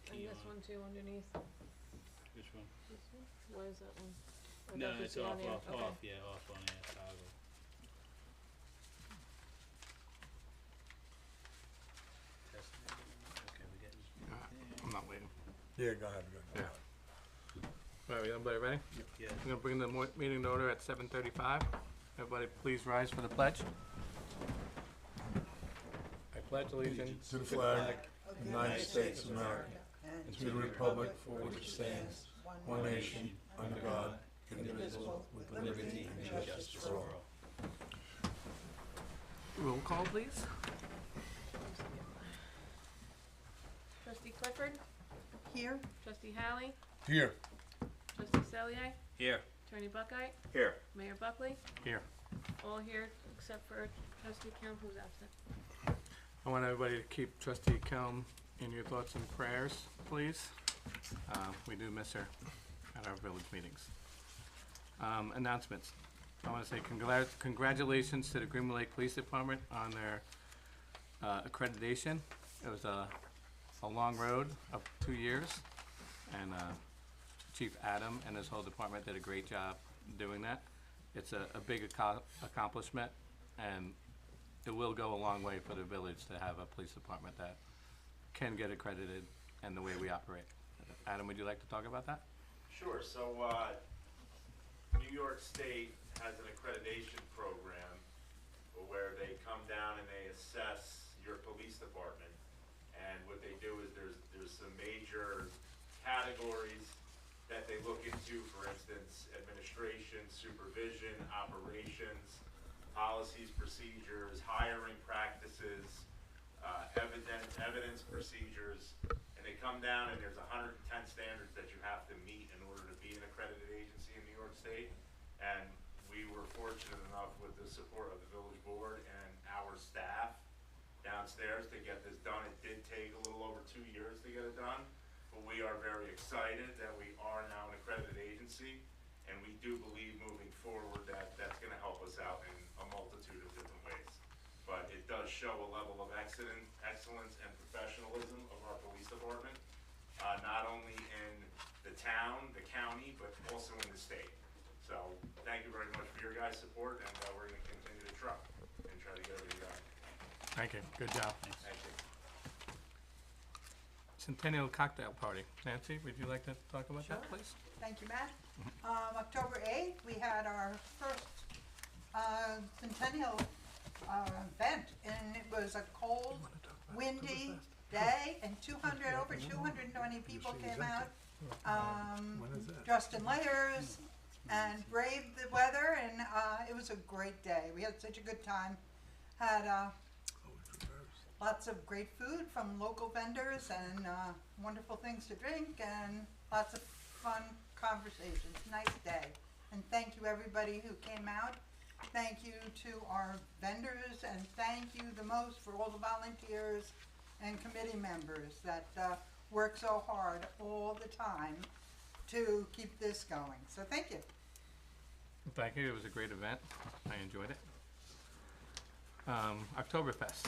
And key this on. one too underneath. Which one? This one? What is that one? Or No, that's it's just off, on there? off, Okay. off, yeah, off on that toggle. Testing. Okay, we're getting I'm not waiting. Yeah, go ahead, go ahead. All right, everybody ready? Yeah. I'm gonna bring the meeting to order at 7:35. Everybody please rise for the pledge. I pledge allegiance To the flag of the United States of America, and to the republic for which it stands, one nation, under God, indivisible, with liberty and justice for all. roll call, please. Trustee Clifford? Here. Trustee Halley? Here. Trustee Cellier? Here. Attorney Buckeye? Here. Mayor Buckley? Here. All here except for Trustee Kelm, who's absent. I want everybody to keep Trustee Kelm in your thoughts and prayers, please. We do miss her at our village meetings. Announcements. I want to say congratulations to the Greenwood Lake Police Department on their accreditation. It was a long road of 2 years, and Chief Adam and his whole department did a great job doing that. It's a big accomplishment, and it will go a long way for the village to have a police department that can get accredited and the way we operate. Adam, would you like to talk about that? Sure. So, New York State has an accreditation program where they come down and they assess your police department. And what they do is there's some major categories that they look into, for instance, administration, supervision, operations, policies, procedures, hiring practices, evidence procedures, and they come down and there's 110 standards that you have to meet in order to be an accredited agency in New York State. And we were fortunate enough with the support of the village board and our staff downstairs to get this done. It did take a little over 2 years to get it done, but we are very excited that we are now an accredited agency, and we do believe moving forward that that's gonna help us out in a multitude of different ways. But it does show a level of excellence and professionalism of our police department, not only in the town, the county, but also in the state. So, thank you very much for your guys' support, and we're gonna continue to try to get everything done. Thank you. Good job. Thank you. Centennial Cocktail Party. Nancy, would you like to talk about that, please? Thank you, Matt. October 8th, we had our first centennial event, and it was a cold, windy day, and over 220 people came out, dressed in layers, and braved the weather, and it was a great day. We had such a good time. Had lots of great food from local vendors and wonderful things to drink and lots of fun conversations. Nice day. And thank you everybody who came out. Thank you to our vendors, and thank you the most for all the volunteers and committee members that work so hard all the time to keep this going. So thank you. Thank you. It was a great event. I enjoyed it. Oktoberfest.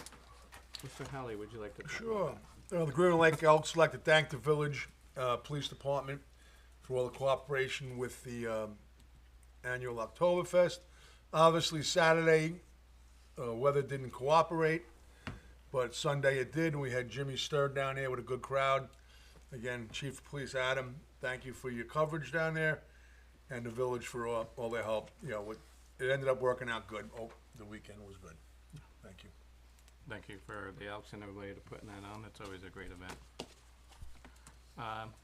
Mr. Halley, would you like to talk Sure. about that? The Greenwood Lake Elks would like to thank the village police department for all the cooperation with the annual Oktoberfest. Obviously, Saturday, weather didn't cooperate, but Sunday it did, and we had Jimmy Sturr down there with a good crowd. Again, Chief of Police Adam, thank you for your coverage down there, and the village for all their help. You know, it ended up working out good. Oh, the weekend was good. Thank you. Thank you for the Elks and everybody to putting that on. It's always a great event.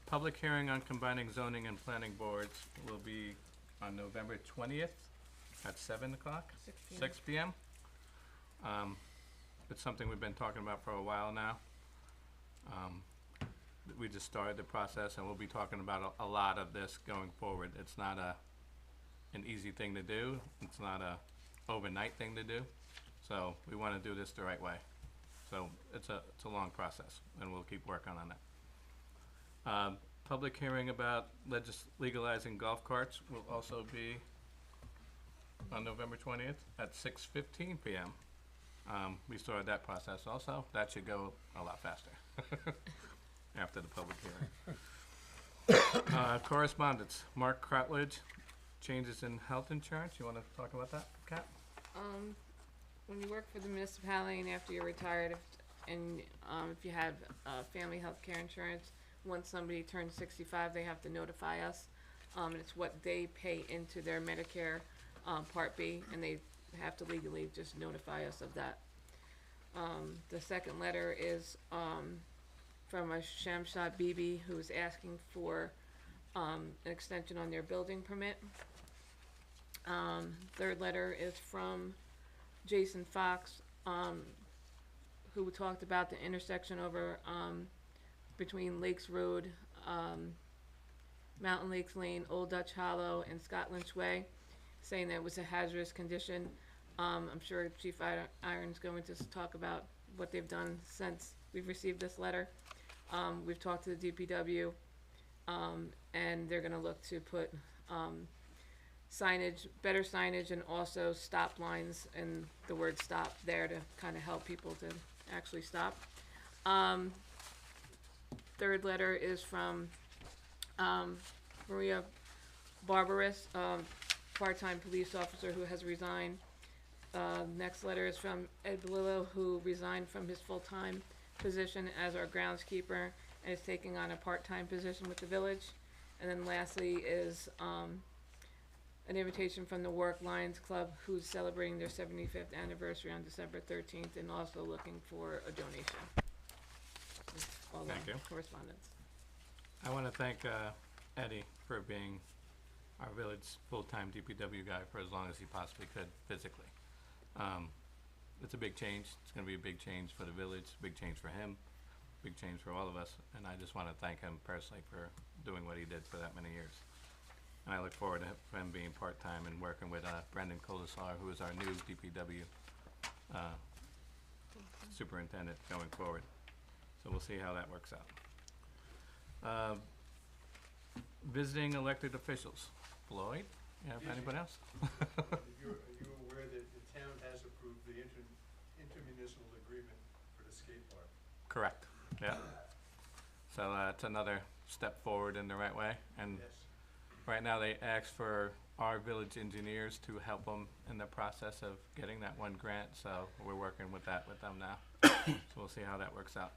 Public hearing on combining zoning and planning boards will be on November 20th at 7 o'clock? 6 p.m. It's something we've been talking about for a while now. We just started the process, and we'll be talking about a lot of this going forward. It's not an easy thing to do. It's not a overnight thing to do. So we want to do this the right way. So it's a long process, and we'll keep working on it. Public hearing about legalizing golf carts will also be on November 20th at 6:15 p.m. We started that process also. That should go a lot faster. after the public hearing. Correspondence, Mark Crutledge, changes in health insurance. You wanna talk about that, Kat? When you work for the municipality and after you're retired, if you have family health care insurance, once somebody turns 65, they have to notify us. And it's what they pay into their Medicare Part B, and they have to legally just notify us of that. The second letter is from a Shamshad Bibi who is asking for an extension on their building permit. Third letter is from Jason Fox, who talked about the intersection over between Lakes Road, Mountain Lakes Lane, Old Dutch Hollow, and Scott Lynch Way, saying that it was a hazardous condition. I'm sure Chief Iron's going to talk about what they've done since we've received this letter. We've talked to the DPW, and they're gonna look to put signage, better signage, and also stop lines and the word stop there to kind of help people to actually stop. Third letter is from Maria Barbaras, part-time police officer who has resigned. Next letter is from Ed Belillo, who resigned from his full-time position as our groundskeeper and is taking on a part-time position with the village. And then lastly is an invitation from the Work Lions Club, who's celebrating their 75th anniversary on December 13th and also looking for a donation. That's all Thank the you. correspondence. I wanna thank Eddie for being our village full-time DPW guy for as long as he possibly could physically. It's a big change. It's gonna be a big change for the village, big change for him, big change for all of us, and I just wanna thank him personally for doing what he did for that many years. And I look forward to him being part-time and working with Brendan Colasar, who is our new DPW superintendent going forward. So we'll see how that works out. Visiting elected officials. Floyd, you have anybody else? Are you aware that the town has approved the intermunicipal agreement for the skate park? Correct, yeah. So it's another step forward in the right way. And Yes. right now they ask for our village engineers to help them in the process of getting that one grant. So we're working with that with them now. So we'll see how that works out.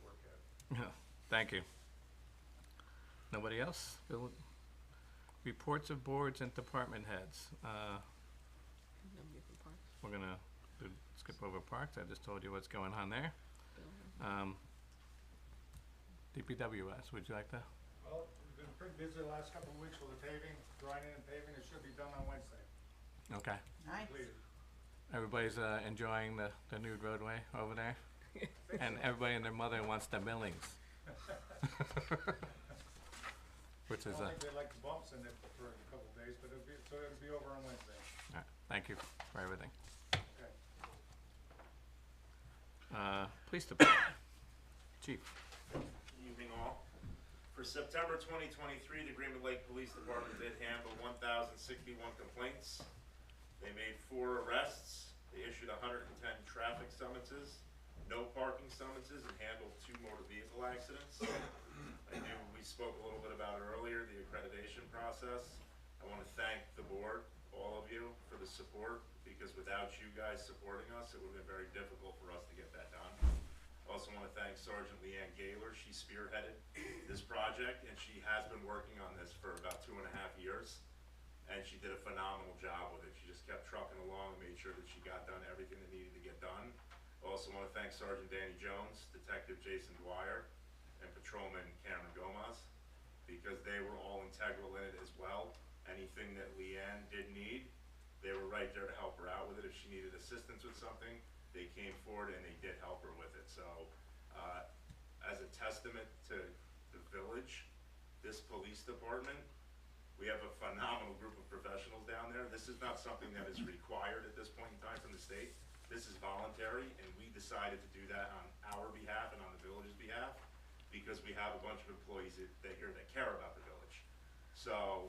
Work out. Thank you. Nobody else? Reports of boards and department heads. We're gonna skip over parks. I just told you what's going on there. DPWS, would you like to? Well, we've been pretty busy the last couple of weeks with the paving, grinding and paving. It should be done on Wednesday. Okay. Nice. Completed. Everybody's enjoying the nude roadway over there? And everybody and their mother wants the millings. Which I is don't think they like the bumps in it for a couple of days, but it'll be over on Wednesday. alright, thank you for everything. Okay. Police department. Chief. Good evening all. For September 2023, the Greenwood Lake Police Department did handle 1,061 complaints. They made 4 arrests. They issued 110 traffic summonses, no parking summonses, and handled 2 motor vehicle accidents. We spoke a little bit about it earlier, the accreditation process. I want to thank the board, all of you, for the support, because without you guys supporting us, it would have been very difficult for us to get that done. Also want to thank Sergeant Leanne Gaylor. She spearheaded this project, and she has been working on this for about 2.5 years, and she did a phenomenal job with it. She just kept trucking along and made sure that she got done everything that needed to get done. Also want to thank Sergeant Danny Jones, Detective Jason Dwyer, and Patrolman Cameron Gomez, because they were all integral in it as well. Anything that Leanne did need, they were right there to help her out with it. If she needed assistance with something, they came forward and they did help her with it. So, as a testament to the village, this police department, we have a phenomenal group of professionals down there. This is not something that is required at this point in time from the state. This is voluntary, and we decided to do that on our behalf and on the village's behalf, because we have a bunch of employees that care about the village. So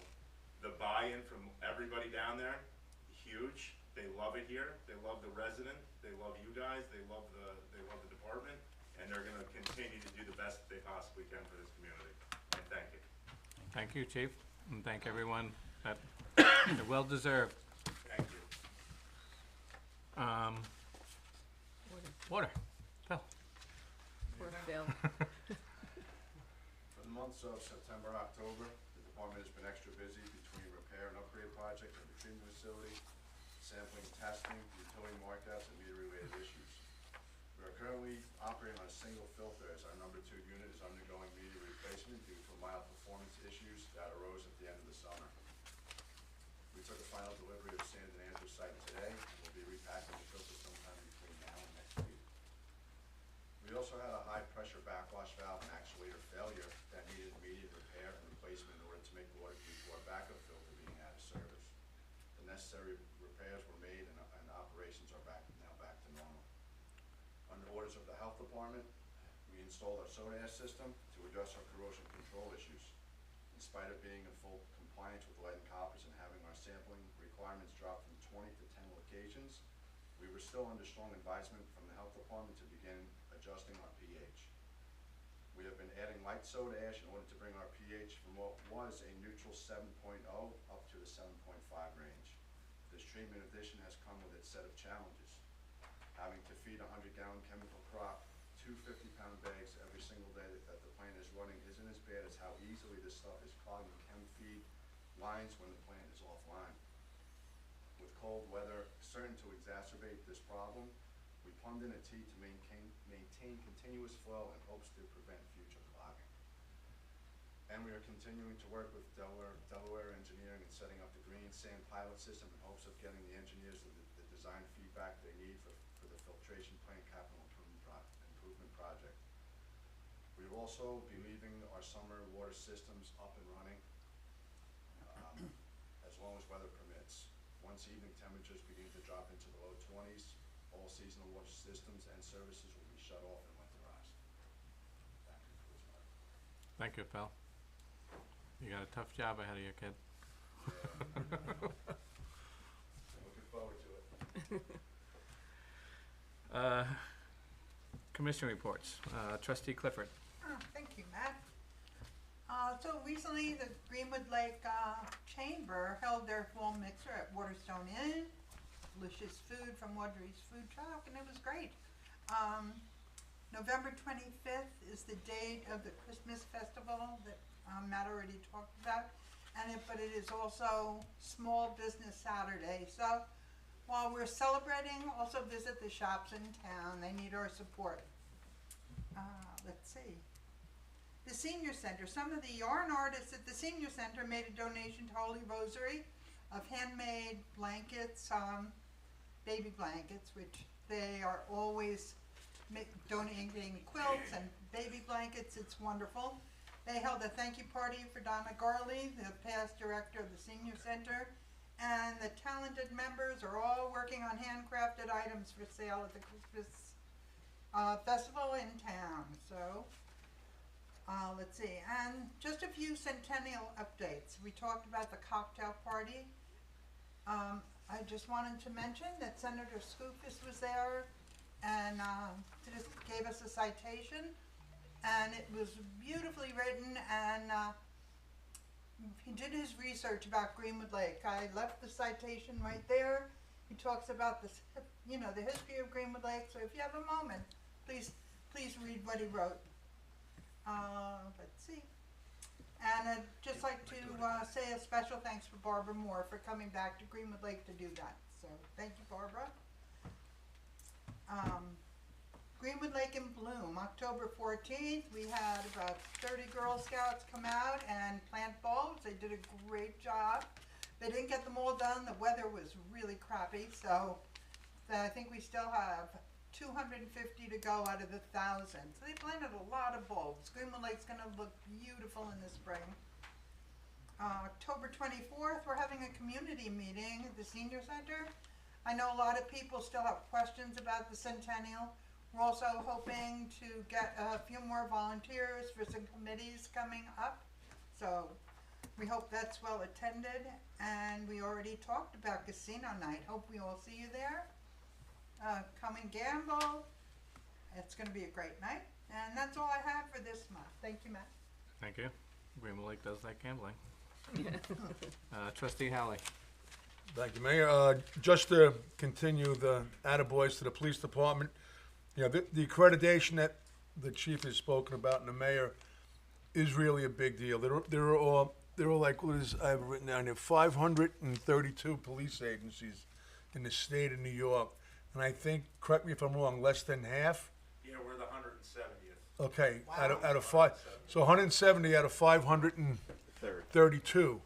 the buy-in from everybody down there, huge. They love it here. They love the resident. They love you guys. They love the department, and they're gonna continue to do the best that they possibly can for this community. And thank you. Thank you, Chief, and thank everyone. They're well deserved. Thank you. Water. Phil. Poor Phil. For the months of September, October, the department has been extra busy between repair and upgrade projects at the treatment facility, sampling, testing, utility markouts, and meter-related issues. We are currently operating on a single filter as our number 2 unit is undergoing meter replacement due to mild performance issues that arose at the end of the summer. We took a final delivery of sand and anthracite today, and will be repacking the filter sometime between now and next week. We also had a high-pressure backwash valve and actuator failure that needed immediate repair and replacement in order to make water to our backup filter being out of service. The necessary repairs were made and operations are now back to normal. Under orders of the health department, we installed our soda ash system to address our corrosion control issues. In spite of being in full compliance with lead and coppers and having our sampling requirements drop from 20 to 10 locations, we were still under strong advisement from the health department to begin adjusting our pH. We have been adding light soda ash in order to bring our pH from what was a neutral 7.0 up to the 7.5 range. This treatment addition has come with its set of challenges. Having to feed a 100-gallon chemical crop 2 50-pound bags every single day that the plant is running isn't as bad as how easily this stuff is clogging chem feed lines when the plant is offline. With cold weather certain to exacerbate this problem, we plumbed in a T to maintain continuous flow in hopes to prevent future clogging. And we are continuing to work with Delaware Engineering in setting up the green sand pilot system in hopes of getting the engineers the design feedback they need for the filtration plant capital improvement project. We will also be leaving our summer water systems up and running as long as weather permits. Once evening temperatures begin to drop into the low 20s, all seasonal water systems and services will be shut off and winterized. That concludes my report. Thank you, Phil. You got a tough job ahead of you, kid. Looking forward to it. Commission reports. Trustee Clifford. Thank you, Matt. So recently, the Greenwood Lake Chamber held their fall mixer at Waterstone Inn. Delicious food from Audrey's Food Truck, and it was great. November 25th is the date of the Christmas festival that Matt already talked about, but it is also Small Business Saturday. So while we're celebrating, also visit the shops in town. They need our support. Let's see. The Senior Center. Some of the yarn artists at the Senior Center made a donation to Holy Rosary of handmade blankets, baby blankets, which they are always donating quilts and baby blankets. It's wonderful. They held a thank you party for Donna Garley, the past director of the Senior Center, and the talented members are all working on handcrafted items for sale at the Christmas festival in town. So let's see, and just a few centennial updates. We talked about the cocktail party. I just wanted to mention that Senator Skoufis was there and just gave us a citation, and it was beautifully written, and he did his research about Greenwood Lake. I left the citation right there. He talks about this, the history of Greenwood Lake. So if you have a moment, please read what he wrote. Let's see. And I'd just like to say a special thanks for Barbara Moore for coming back to Greenwood Lake to do that. So thank you, Barbara. Greenwood Lake in Bloom, October 14th. We had about 30 Girl Scouts come out and plant bulbs. They did a great job. They didn't get them all done. The weather was really crappy, so I think we still have 250 to go out of the 1,000. So they planted a lot of bulbs. Greenwood Lake's going to look beautiful in the spring. October 24th, we're having a community meeting at the Senior Center. I know a lot of people still have questions about the Centennial. We're also hoping to get a few more volunteers for some committees coming up. So we hope that's well attended. And we already talked about casino night. Hope we all see you there. Come and gamble. it's gonna be a great night, and that's all I have for this month. Thank you, Matt. Thank you. Greenwood Lake does like gambling. Trustee Howley. Thank you, Mayor. Just to continue the attaboys to the police department, you know, the accreditation that the chief has spoken about and the mayor is really a big deal. There are like, what is, I have written down here, 532 police agencies in the state of New York. And I think, correct me if I'm wrong, less than half? Yeah, we're the 170th. Okay, out of five, so 170 out of 532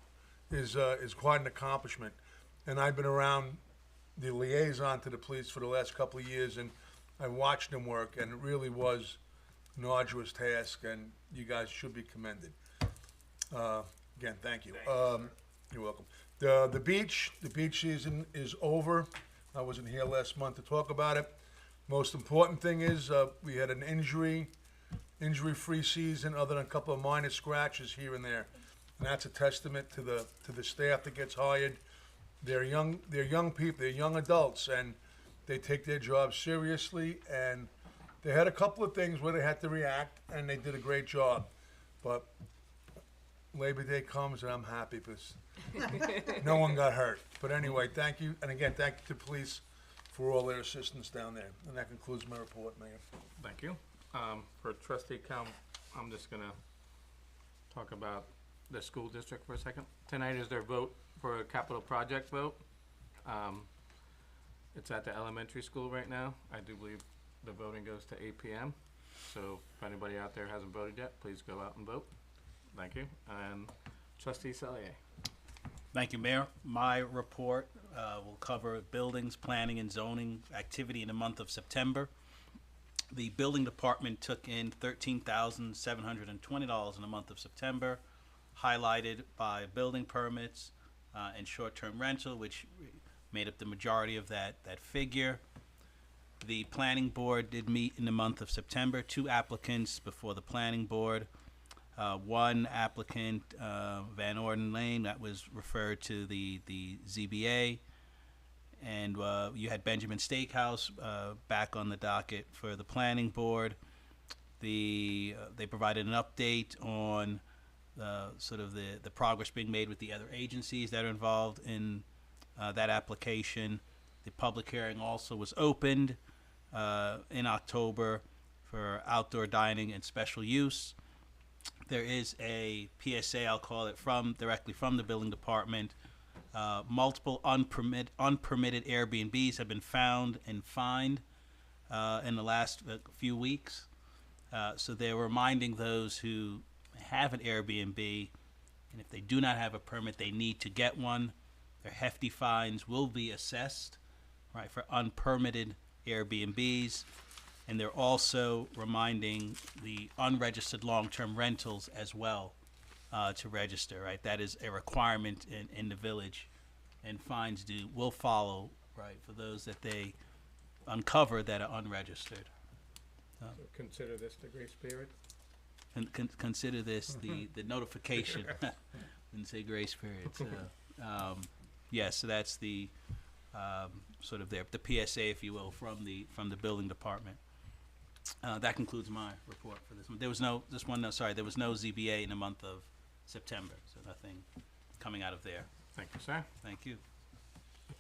is quite an accomplishment. And I've been around the liaison to the police for the last couple of years, and I watched them work, and it really was an arduous task, and you guys should be commended. Again, thank you. You're welcome. The beach season is over. I wasn't here last month to talk about it. Most important thing is we had an injury-free season, other than a couple of minor scratches here and there, and that's a testament to the staff that gets hired. They're young people, they're young adults, and they take their job seriously. And they had a couple of things where they had to react, and they did a great job. But Labor Day comes, and I'm happy because no one got hurt. But anyway, thank you, and again, thank you to the police for all their assistance down there. And that concludes my report, Mayor. Thank you. For trustee Cal, I'm just gonna talk about the school district for a second. Tonight is their vote for a capital project vote. It's at the elementary school right now. I do believe the voting goes to 8 p.m. So if anybody out there hasn't voted yet, please go out and vote. Thank you. And trustee Sellier. Thank you, Mayor. My report will cover buildings, planning, and zoning activity in the month of September. The building department took in $13,720 in the month of September, highlighted by building permits and short-term rental, which made up the majority of that figure. The planning board did meet in the month of September. 2 applicants before the planning board. One applicant, Van Orden Lane, that was referred to the ZBA. And you had Benjamin Steakhouse back on the docket for the planning board. They provided an update on sort of the progress being made with the other agencies that are involved in that application. The public hearing also was opened in October for outdoor dining and special use. There is a PSA, I'll call it, directly from the building department. Multiple unpermitted Airbnbs have been found and fined in the last few weeks. So they're reminding those who have an Airbnb, and if they do not have a permit, they need to get one. Their hefty fines will be assessed, right, for unpermitted Airbnbs. And they're also reminding the unregistered long-term rentals as well to register, right? That is a requirement in the village, and fines will follow, right, for those that they uncover that are unregistered. So consider this the grace period. And consider this the notification. Didn't say grace period. So, yes, so that's the sort of the PSA, if you will, from the building department. That concludes my report for this one. There was no ZBA in the month of September, so nothing coming out of there. Thank you, sir. Thank you.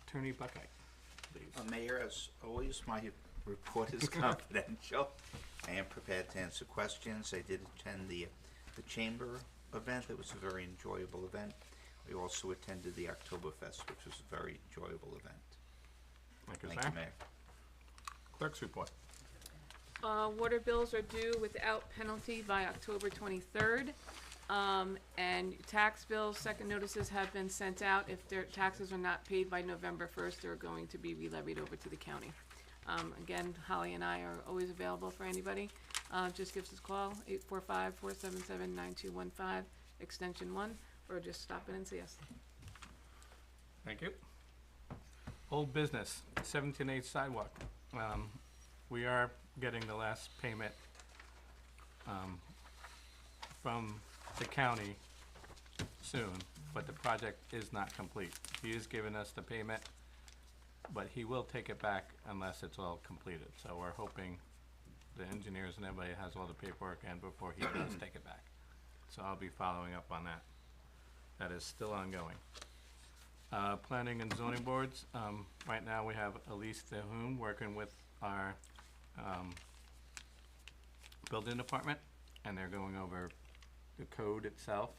Attorney Buckeye, please. Mayor, as always, my report is confidential. I am prepared to answer questions. I did attend the chamber event. It was a very enjoyable event. We also attended the Oktoberfest, which was a very enjoyable event. Thank you, Thank sir. you, Mayor. Clerk's report. Water bills are due without penalty by October 23rd. And tax bills, second notices have been sent out. If their taxes are not paid by November 1st, they're going to be re-levied over to the county. Again, Holly and I are always available for anybody. Just give us a call, 845-477-9215, extension 1, or just stop in and see us. Thank you. Old business, 17-8 sidewalk. We are getting the last payment from the county soon, but the project is not complete. He is giving us the payment, but he will take it back unless it's all completed. So we're hoping the engineers and everybody has all the paperwork in before he does take it back. So I'll be following up on that. That is still ongoing. Planning and zoning boards, right now we have Elise DeHoon working with our, building department, and they're going over the code itself,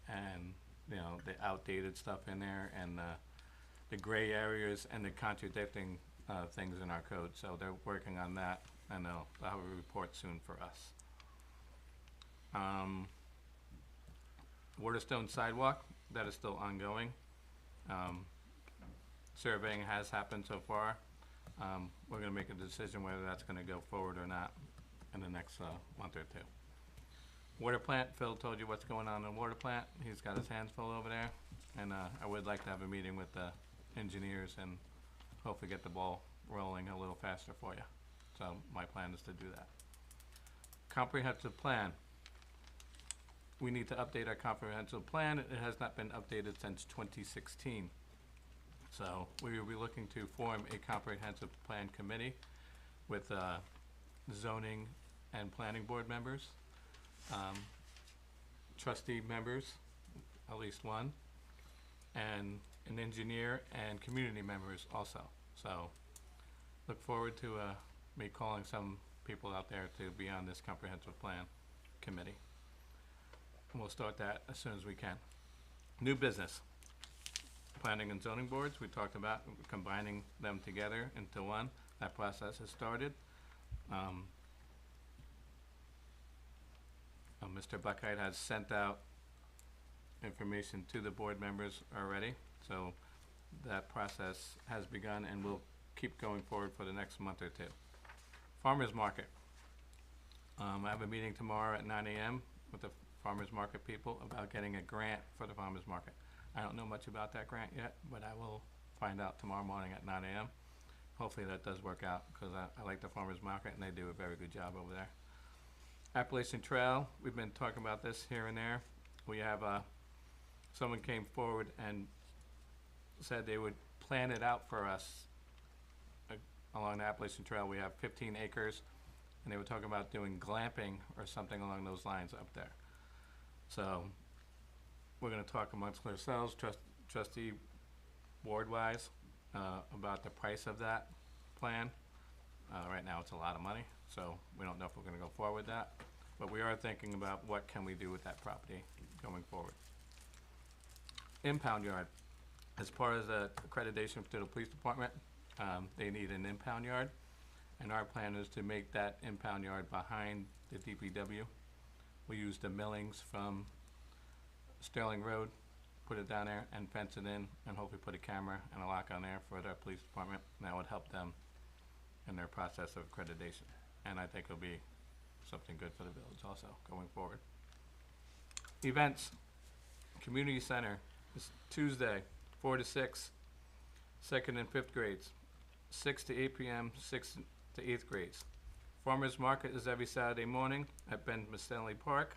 and, you know, the outdated stuff in there, and, the gray areas and the contradicting, things in our code, so they're working on that, and they'll have a report soon for us. Waterstone sidewalk, that is still ongoing. Surveying has happened so far. We're gonna make a decision whether that's gonna go forward or not in the next, month or two. Water plant, Phil told you what's going on in the water plant. He's got his hands full over there, and, I would like to have a meeting with the engineers and hopefully get the ball rolling a little faster for you. So my plan is to do that. Comprehensive plan. We need to update our comprehensive plan. It has not been updated since 2016. So we will be looking to form a comprehensive plan committee with zoning and planning board members, trustee members, at least one, and an engineer and community members also. So look forward to me calling some people out there to be on this comprehensive plan committee. And we'll start that as soon as we can. New business. Planning and zoning boards, we talked about combining them together into one. That process has started. Mr. Buckheit has sent out information to the board members already, so that process has begun and will keep going forward for the next month or two. Farmers market. I have a meeting tomorrow at 9 a.m. with the farmers market people about getting a grant for the farmers market. I don't know much about that grant yet, but I will find out tomorrow morning at 9 a.m. Hopefully that does work out, because I like the farmers market and they do a very good job over there. Appalachian Trail, we've been talking about this here and there. We have someone came forward and said they would plan it out for us along the Appalachian Trail. We have 15 acres, and they were talking about doing glamping or something along those lines up there. So we're going to talk amongst ourselves, trustee board-wise, about the price of that plan. Right now it's a lot of money, so we don't know if we're going to go forward with that. But we are thinking about what can we do with that property going forward. Impound yard. As far as the accreditation to the police department, they need an impound yard, and our plan is to make that impound yard behind the DPW. We use the millings from Sterling Road, put it down there and fence it in, and hopefully put a camera and a lock on there for their police department. And that would help them in their process of accreditation, and I think it'll be something good for the village also going forward. Events. Community Center is Tuesday, 4 to 6, 2nd and 5th grades. 6 to 8 p.m., 6th to 8th grades. Farmers Market is every Saturday morning at Ben Stanley Park.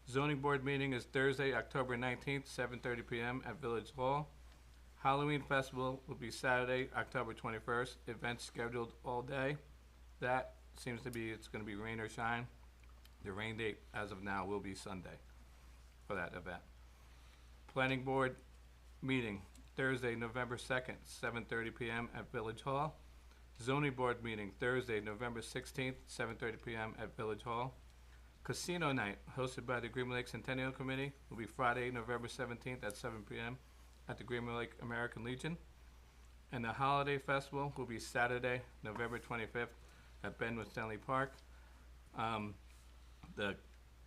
Zoning Board meeting is Thursday, October 19th, 7:30 p.m. at Village Hall. Halloween Festival will be Saturday, October 21st. Events scheduled all day. That seems to be, it's going to be rain or shine. The rain date, as of now, will be Sunday for that event. Planning Board meeting, Thursday, November 2nd, 7:30 p.m. at Village Hall. Zoning Board meeting, Thursday, November 16th, 7:30 p.m. at Village Hall. Casino night, hosted by the Greenwood Lake Centennial Committee, will be Friday, November 17th at 7 p.m. at the Greenwood Lake American Legion. And the Holiday Festival will be Saturday, November 25th at Benwood Stanley Park. The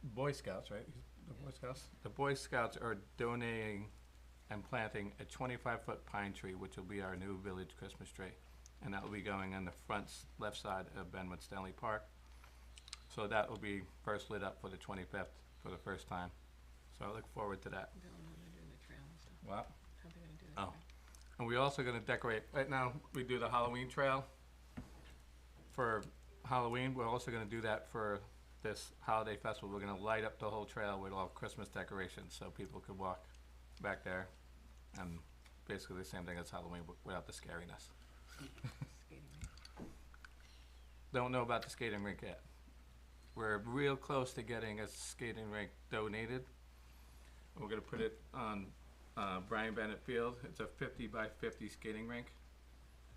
Boy Scouts, right? The Boy Scouts? The Boy Scouts are donating and planting a 25-foot pine tree, which will be our new village Christmas tree. And that will be going on the front left side of Benwood Stanley Park. So that will be first lit up for the 25th for the first time. So I look forward to that. What? Oh. And we're also going to decorate. Right now, we do the Halloween trail for Halloween. We're also going to do that for this holiday festival. We're going to light up the whole trail with all Christmas decorations so people could walk back there. And basically the same thing as Halloween without the scariness. don't know about the skating rink yet. We're real close to getting a skating rink donated. We're gonna put it on Brian Bennett Field. It's a 50 by 50 skating rink.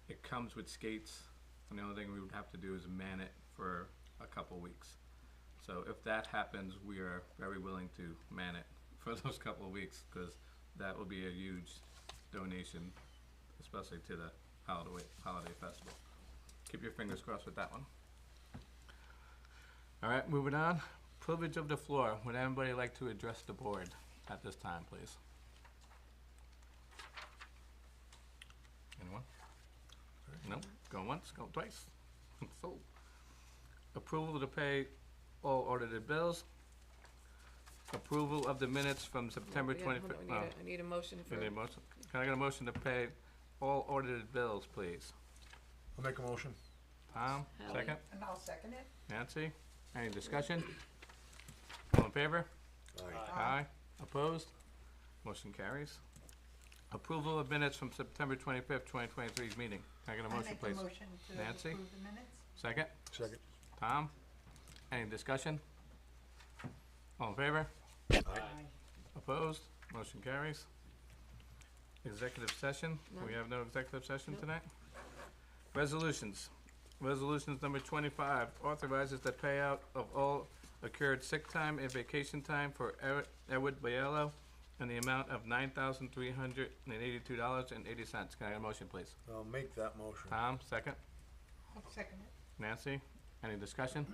It comes with skates, and the only thing we would have to do is man it for a couple weeks. So if that happens, we are very willing to man it for those couple of weeks, because that will be a huge donation, especially to the holiday festival. Keep your fingers crossed with that one. All right, moving on. Privilege of the floor. Would anybody like to address the board at this time, please? Anyone? No? Going once, going twice. So, approval to pay all audited bills. Approval of the minutes from September Yeah, hold 25th. on, I need a motion for. You need a motion? Can I get a motion to pay all audited bills, please? I'll make a motion. Tom, Hallie. second. And I'll second it. Nancy, any discussion? All in favor? Aye. Opposed? Motion carries. Approval of minutes from September 25th, 2023's meeting. Can I get a motion, I please? make a motion to Nancy? approve the minutes. Second. Second. Tom, any discussion? All in favor? Aye. Opposed? Motion carries. Executive session. We None. have no executive session Nope. tonight. Resolutions. Resolutions number 25 authorizes the payout of all accrued sick time and vacation time for Edward Biello in the amount of $9,382.80. Can I get a motion, please? I'll make that motion. Tom, second. I'll second it. Nancy, any discussion?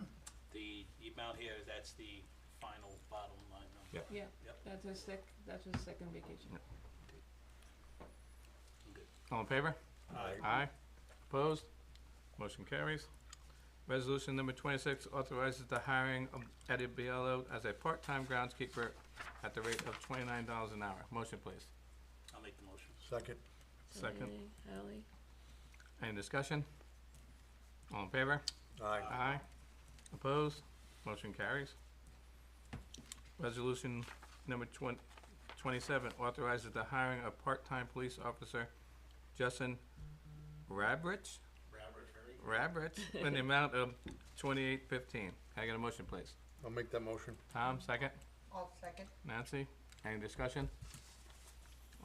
The amount here, that's the final bottom line number. Yep. Yeah, Yep. that's his second vacation. All in favor? Aye. Aye. Opposed? Motion carries. Resolution number 26 authorizes the hiring of Eddie Biello as a part-time groundskeeper at the rate of $29 an hour. Motion, please. I'll make the motion. Second. Second. Hallie. Any discussion? All in favor? Aye. Aye. Opposed? Motion carries. Resolution number 27 authorizes the hiring of part-time police officer Justin Rabrich in the amount of $28.15. Can I get a motion, please? I'll make that motion. Tom, second. I'll second. Nancy, any discussion?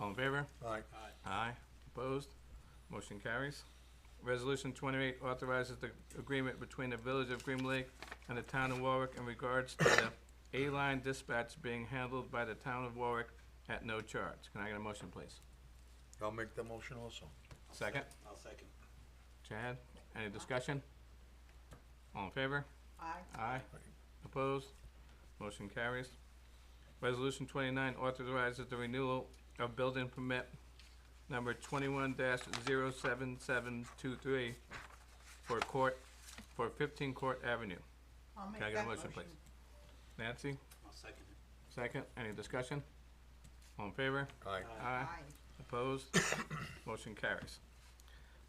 All in favor? Aye. Aye. Opposed? Motion carries. Resolution 28 authorizes the agreement between the Village of Greenwood Lake and the Town of Warwick in regards to the A-line dispatch being handled by the Town of Warwick at no charge. Can I get a motion, please? I'll make that motion also. Second. I'll second. Chad, any discussion? All in favor? Aye. Aye. Opposed? Motion carries. Resolution 29 authorizes the renewal of building permit number 21-07723 for 15 Court Avenue. I'll make Can I that get a motion, please? Nancy, I'll second it. second. Any discussion? All in favor? Aye. Aye. Opposed? Motion carries.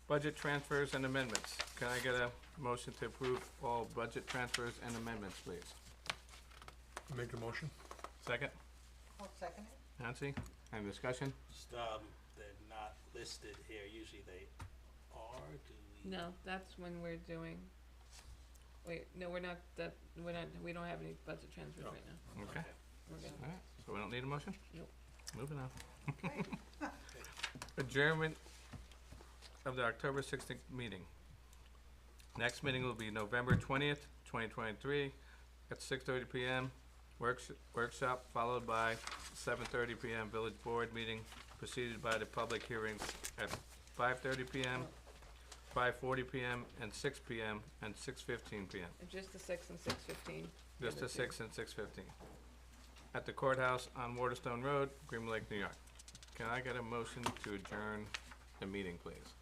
Budget transfers and amendments. Can I get a motion to approve all budget transfers and amendments, please? Make the motion. Second. I'll second it. Nancy, any discussion? Just, they're not listed here, usually they are, do we? No, that's when we're doing, wait, no, we don't have any budget transfers No. right now. Okay. We're good. All right, so we don't need a motion? Nope. Moving on. Okay. Adjournment of the October 16th meeting. Next meeting will be November 20th, 2023 at 6:30 PM. Workshop followed by 7:30 PM village board meeting preceded by the public hearings at 5:30 PM, 5:40 PM, and 6 PM, and 6:15 PM. And just the 6 and 6:15. Just the 6 and 6:15. At the courthouse on Waterstone Road, Greenwood Lake, New York. Can I get a motion to adjourn the meeting, please?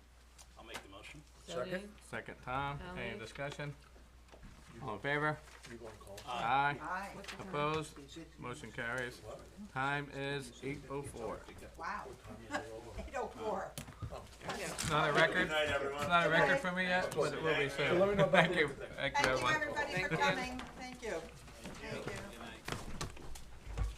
I'll make the motion. Second. Second, Tom. Any Ally. discussion? All in favor? You going to call? Aye. Aye. What's the time? Opposed? Motion carries. Time is 8:04. Wow. 8:04. It's not a record. Good night, everyone. It's not a record for me yet, but it will be soon. Let me know about Thank you. the- Thank you, Thank you, everyone. everybody, for Thank you. coming. Thank you.